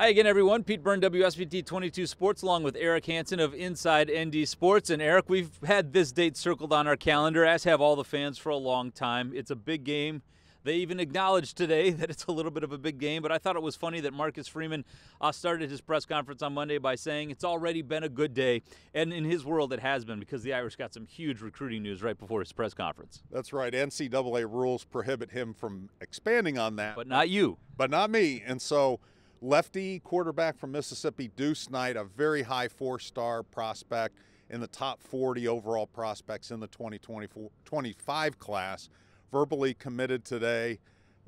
Hi again, everyone. Pete Byrne, WSBT-22 Sports, along with Eric Hansen of Inside ND Sports. And Eric, we've had this date circled on our calendar, as have all the fans, for a long time. It's a big game. They even acknowledged today that it's a little bit of a big game, but I thought it was funny that Marcus Freeman started his press conference on Monday by saying it's already been a good day, and in his world it has been, because the Irish got some huge recruiting news right before his press conference. That's right. NCAA rules prohibit him from expanding on that. But not you. But not me. And so lefty quarterback from Mississippi, Deuce Knight, a very high four-star prospect in the top 40 overall prospects in the 2024-25 class, verbally committed today.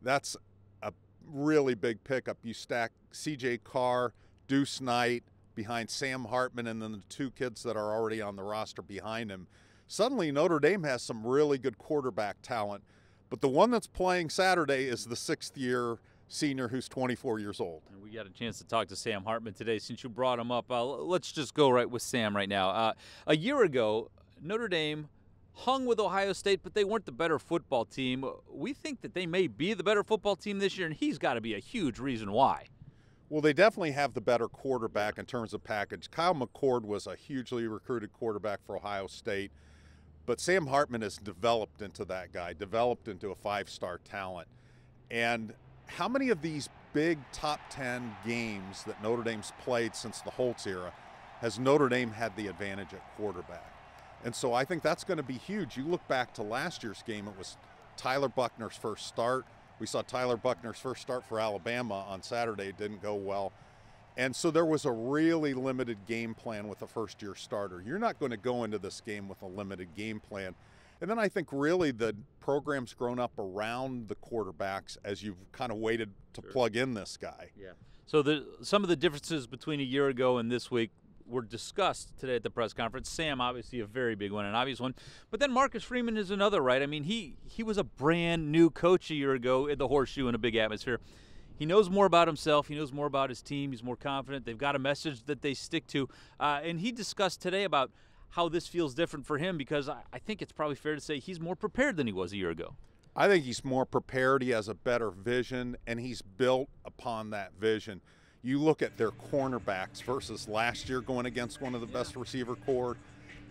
That's a really big pickup. You stack C.J. Carr, Deuce Knight behind Sam Hartman, and then the two kids that are already on the roster behind him. Suddenly Notre Dame has some really good quarterback talent, but the one that's playing Saturday is the sixth-year senior who's 24 years old. And we got a chance to talk to Sam Hartman today. Since you brought him up, let's just go right with Sam right now. A year ago, Notre Dame hung with Ohio State, but they weren't the better football team. We think that they may be the better football team this year, and he's got to be a huge reason why. Well, they definitely have the better quarterback in terms of package. Kyle McCord was a hugely recruited quarterback for Ohio State, but Sam Hartman has developed into that guy, developed into a five-star talent. And how many of these big top 10 games that Notre Dame's played since the Holtz era has Notre Dame had the advantage at quarterback? And so I think that's going to be huge. You look back to last year's game, it was Tyler Buckner's first start. We saw Tyler Buckner's first start for Alabama on Saturday. It didn't go well. And so there was a really limited game plan with a first-year starter. You're not going to go into this game with a limited game plan. And then I think really the program's grown up around the quarterbacks as you've kind of waited to plug in this guy. Yeah. So some of the differences between a year ago and this week were discussed today at the press conference. Sam, obviously a very big one, an obvious one. But then Marcus Freeman is another, right? I mean, he was a brand new coach a year ago at the Horseshoe in a big atmosphere. He knows more about himself. He knows more about his team. He's more confident. They've got a message that they stick to. And he discussed today about how this feels different for him, because I think it's probably fair to say he's more prepared than he was a year ago. I think he's more prepared. He has a better vision, and he's built upon that vision. You look at their cornerbacks versus last year going against one of the best receiver corps.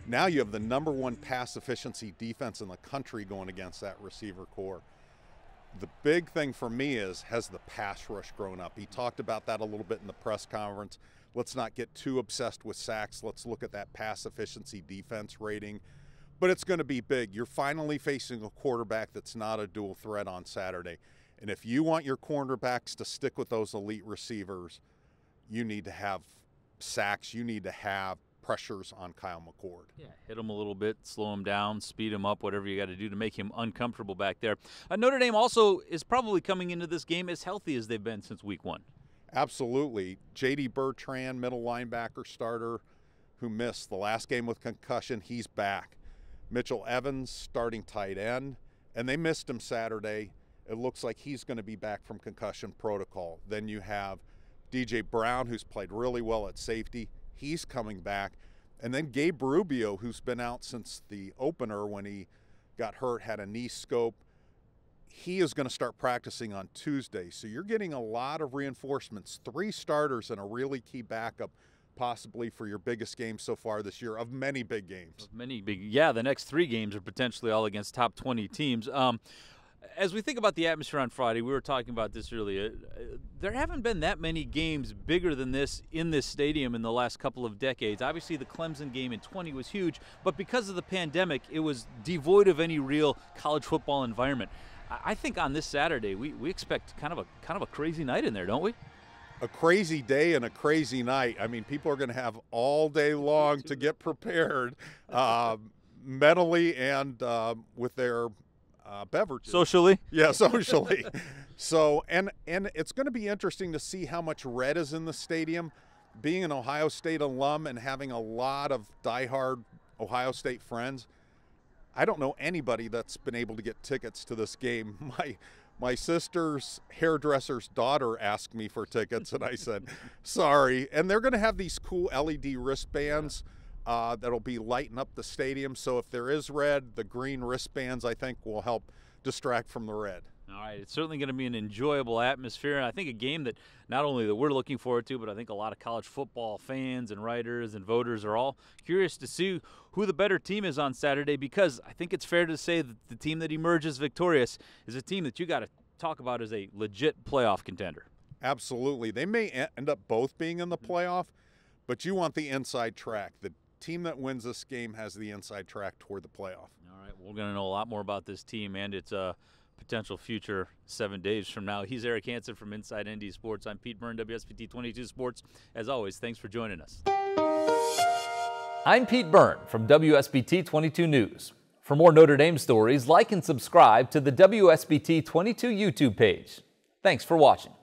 Now you have the #1 pass efficiency defense in the country going against that receiver corps. The big thing for me is, has the pass rush grown up? He talked about that a little bit in the press conference. Let's not get too obsessed with sacks. Let's look at that pass efficiency defense rating. But it's going to be big. You're finally facing a quarterback that's not a dual threat on Saturday. And if you want your cornerbacks to stick with those elite receivers, you need to have sacks. You need to have pressures on Kyle McCord. Yeah, hit him a little bit, slow him down, speed him up, whatever you got to do to make him uncomfortable back there. Notre Dame also is probably coming into this game as healthy as they've been since week one. Absolutely. J.D. Bertrand, middle linebacker starter, who missed the last game with concussion, he's back. Mitchell Evans, starting tight end, and they missed him Saturday. It looks like he's going to be back from concussion protocol. Then you have DJ Brown, who's played really well at safety. He's coming back. And then Gabe Rubio, who's been out since the opener when he got hurt, had a knee scope. He is going to start practicing on Tuesday. So you're getting a lot of reinforcements, 3 starters and a really key backup, possibly for your biggest game so far this year, of many big games. Yeah, the next 3 games are potentially all against top 20 teams. As we think about the atmosphere on Friday, we were talking about this earlier, there haven't been that many games bigger than this in this stadium in the last couple of decades. Obviously, the Clemson game in 20 was huge, but because of the pandemic, it was devoid of any real college football environment. I think on this Saturday, we expect kind of a crazy night in there, don't we? A crazy day and a crazy night. I mean, people are going to have all day long to get prepared mentally and with their beverages. Socially? Yeah, socially. So, and it's going to be interesting to see how much red is in the stadium. Being an Ohio State alum and having a lot of diehard Ohio State friends, I don't know anybody that's been able to get tickets to this game. My sister's hairdresser's daughter asked me for tickets, and I said, sorry. And they're going to have these cool LED wristbands that'll be lighting up the stadium. So if there is red, the green wristbands, I think, will help distract from the red. All right, it's certainly going to be an enjoyable atmosphere, and I think a game that not only that we're looking forward to, but I think a lot of college football fans and writers and voters are all curious to see who the better team is on Saturday, because I think it's fair to say that the team that emerges victorious is a team that you got to talk about as a legit playoff contender. Absolutely. They may end up both being in the playoff, but you want the inside track. The team that wins this game has the inside track toward the playoff. All right, we're going to know a lot more about this team and its potential future 7 days from now. He's Eric Hansen from Inside ND Sports. I'm Pete Byrne, WSBT 22 Sports. As always, thanks for joining us. I'm Pete Byrne from WSBT 22 News. For more Notre Dame stories, like and subscribe to the WSBT 22 YouTube page. Thanks for watching.